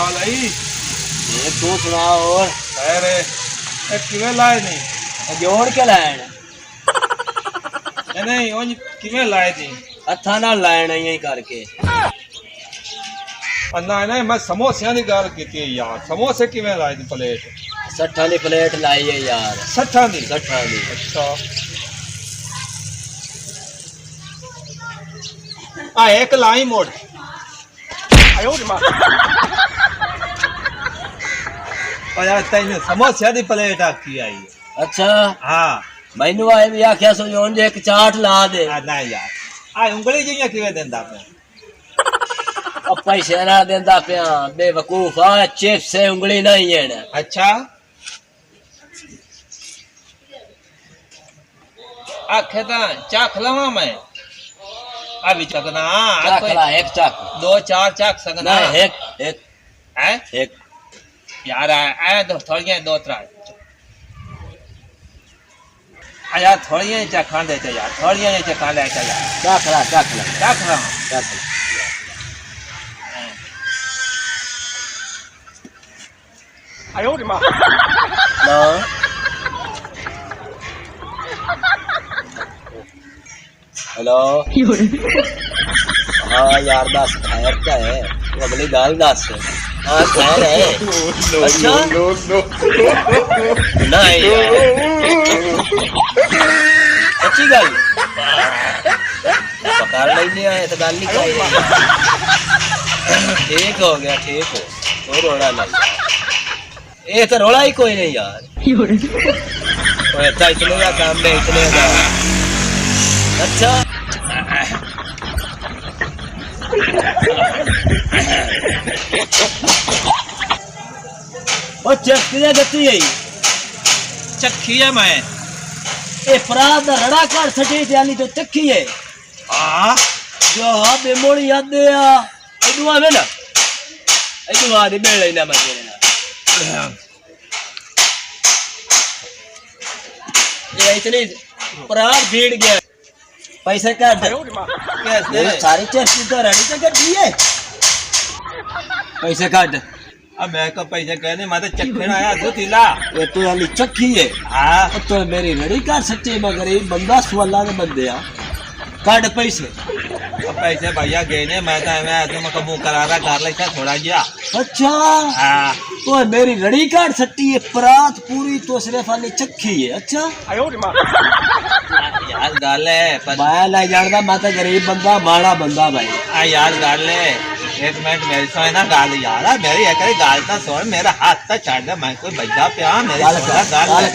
हाल आई ये तू सुना और अरे ए किवें लाए नहीं जोड़ के लाइन नहीं ओन किवें लाए थी हथा नाल लाइन यही करके अन्ना ने मैं समोसियां दी गल कीती यार समोसे किवें लाए थी प्लेट 60 दी प्लेट लाई है यार 60 दी अच्छा आ एक लाई मोड़ आयो रे मां और यार तैने समोसियां दी प्लेट आखी आई अच्छा हां मैनू आए भी आख्या सो जोन जे एक चाट ला दे ना यार आ उंगली जियां किवें देंदा पे अब पैसे ना देंदा पिया बेवकूफ आ चिप्स से उंगली नहीं है ना अच्छा आखे ता चाख लवा मैं अभी चकना चाखला एक चाक दो चार चाख सकना नहीं एक एक हैं एक यार आए तो थोड़ी दो त्रा यार थोड़ी चखा दे यार थोड़ी चखा ले यार चाखला चाखला चाख रहा चाखला आयो रे मां लो हेलो हाँ यार दस खैर क्या है वो अगली गाल दस हाँ खैर है अच्छा नहीं अच्छी गल पकड़ नहीं आए तो गाल नहीं खाई ठीक हो गया ठीक हो तो रोड़ा नहीं ये तो रोड़ा ही कोई नहीं यार अच्छा इतने का काम नहीं इतने का अच्छा और चक्कियां गति है चखी है मैं ए पराद रड़ा कर सटे त्याली तो चक्की है आ जो हा बेमोड़ी याद आ एदुआ में ना एदुआ दे बेले ना मते ना ये इतनी पराद भीड़ गया पैसे का कैसे सारी चेस्ट तो रेडी तो कर दिए पैसे काट अब मैं को पैसे कहने मैं तो चखने आया दो तिला ये तो वाली चक्की है हाँ तो मेरी रेडी कर सच्चे मगर ये बंदा सुवाला ने बंदे आ काट पैसे अब पैसे भैया गए मैं तो मैं कबू करारा कर लेता थोड़ा गया अच्छा हाँ तो मेरी रड़ी काट सकती है परात पूरी तो सिर्फ वाली चक्की है अच्छा यार गाल है पर मैं नहीं जानता मैं तो गरीब बंदा माड़ा बंदा भाई यार गाल है एक मिनट मेरी सो है ना गाल यार मेरी एक गाल का सोन मेरा हाथ का छाड़ दे मैं कोई बजा पिया मेरी गाल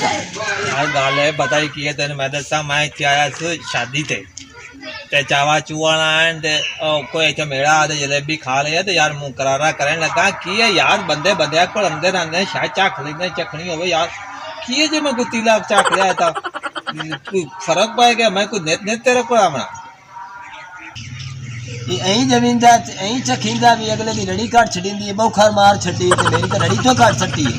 यार गाल है बताई कि तेने मैं दसा मैं क्या आया शादी ते चावा चुआना ते कोई अच्छा मेरा आदे जलेबी खा लिया तो यार मुंह करारा करने लगा की है यार बंदे बंदे को अंदर आंदे शायद चाख लेने चखनी हो यार की है जो मैं कोई तिला चाख लिया था कोई फर्क पाए गया मैं कोई नेत नेत तेरे को आमना यही जमींदा यही चखींदा भी अगले की रड़ी काट छड़ींदी बौखर मार छड़ी ते मेरी तो रड़ी तो काट सकती है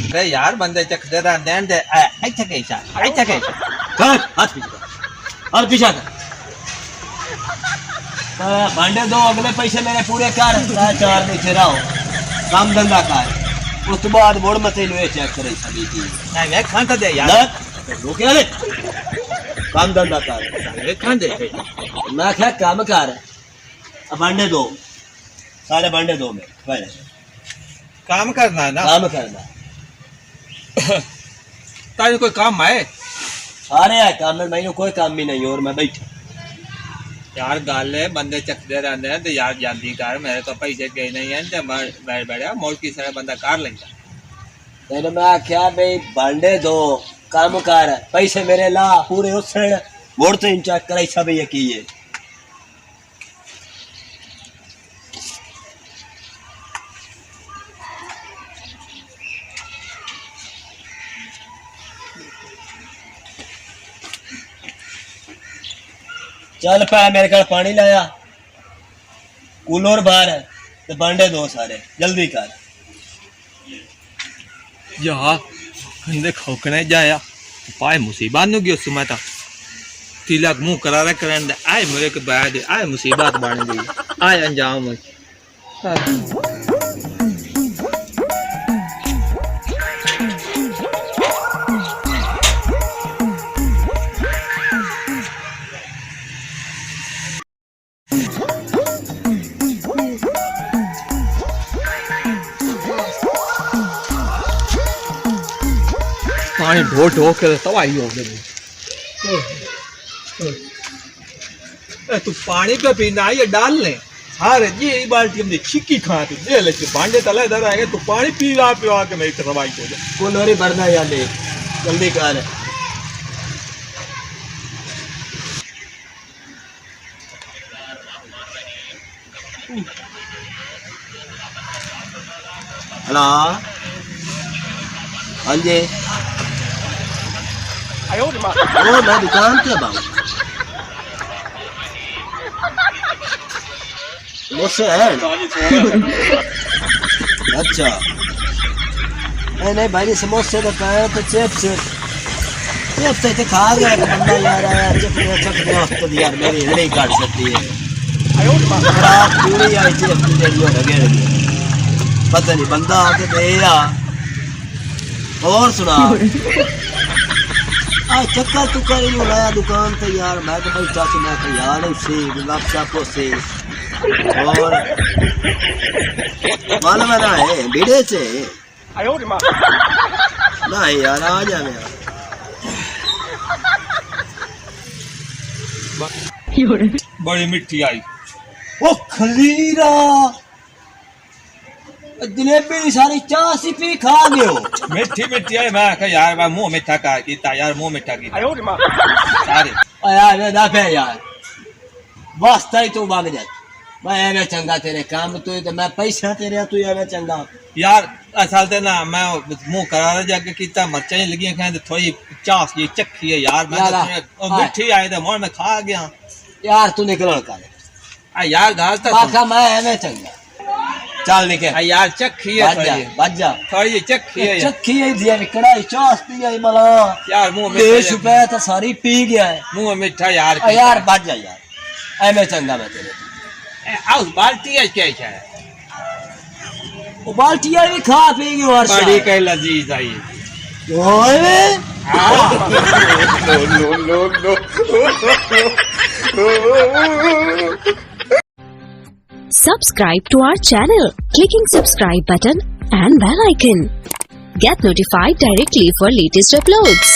अरे यार बंदे चखदे रहंदे दे अच्छा कैसा कर हाथ पीछे और पीछा कर भांडे दो अगले पैसे मेरे पूरे कर चार नीचे रहो काम धंधा कर उस बाद बोड़ मते लो चेक करे सभी की नहीं मैं खान दे यार रोके ले काम धंधा कर मैं खान दे मैं क्या काम कर अब भांडे दो सारे भांडे दो में पहले काम करना है ना काम करना तारे कोई काम है सारे है काम में मैंने कोई काम भी नहीं और मैं बैठा यार गाल है बंदे चखते रहते हैं तो यार जल्दी कर मेरे तो पैसे गए नहीं है तो मैं बैठ बैठा मोड़ की सारा बंदा कर लेगा तेरे मैं आख्या भाई भांडे दो काम कर पैसे मेरे ला पूरे उस मोड़ तो इन चेक कर ऐसा भैया की है चल पा मेरे घर पानी लाया कूलर बाहर है तो भांडे दो सारे जल्दी कर यार कंदे खोकने जाया पाए मुसीबत नु गयो सुमाता तिलक मुंह करारा करन दे आए मेरे के बाद आए मुसीबत बन गई आए अंजाम पानी ढो ढो के तबाही हो गई। तू पानी पे पीना है, ये डाल ले सारे ये बाल्टी हमने छिक्की खाती दे ले भांडे तले इधर आएगा, तू पानी पीला पिवा के मेरी तबाही हो जाए। कौन हो रही भरना यार ले जल्दी कर। हेलो हाँ जी, ओ मैं दुकान पे अब मुझसे है। अच्छा नहीं भाई समोसे तो कहे तो चिप्स तो खा गया तो बंदा यार आया चिप्स तो यार मेरी नहीं काट सकती है। खराब पूरी आई चिप्स लगे पता नहीं बंदा आके दे या और सुना चक्कर चुक्कर ही लाया दुकान पे यार। मैं तो भाई चाची मैं तो यार उससे गुलाब चापो से और मालूम ना है बीड़े से ना यार आ जा यार। बड़ी मिट्टी आई। ओ खलीरा जलेबी सारी चाह सी पी खा गयो। मिट्टी मिट्टी आई। मैं कहा यार मैं मुंह मिठा कर कीता यार, मुंह मिठा कीता सारे। यार मैं दाफे यार वास्ता ही तू मांग जा। मैं एवं चंगा तेरे काम तू तो मैं पैसा तेरे तू एवं चंगा यार। असल ते ना मैं मुंह करारा जाके कीता मरचाई लगी खाए तो थोड़ी चास ये चखी है यार। मैं तो मिट्टी आई तो मुंह में खा गया यार। तू निकल कर यार गाल तक बाका मैं एवं चंगा चल निकल यार। चखी है बच जा थोड़ी चखी है चखी है दिया कड़ाई चास दी आई मला यार। मुंह में 20 रुपए तो सारी पी गया है। मुंह मिठा यार। यार बच जा यार एवं चंगा मैं तेरे हाउस बाल्टी है क्या है वो बाल्टी भी खा पी गई और बड़ी कई लजीज आई। ओए Subscribe to our channel, clicking subscribe button and bell icon. Get notified directly for latest uploads.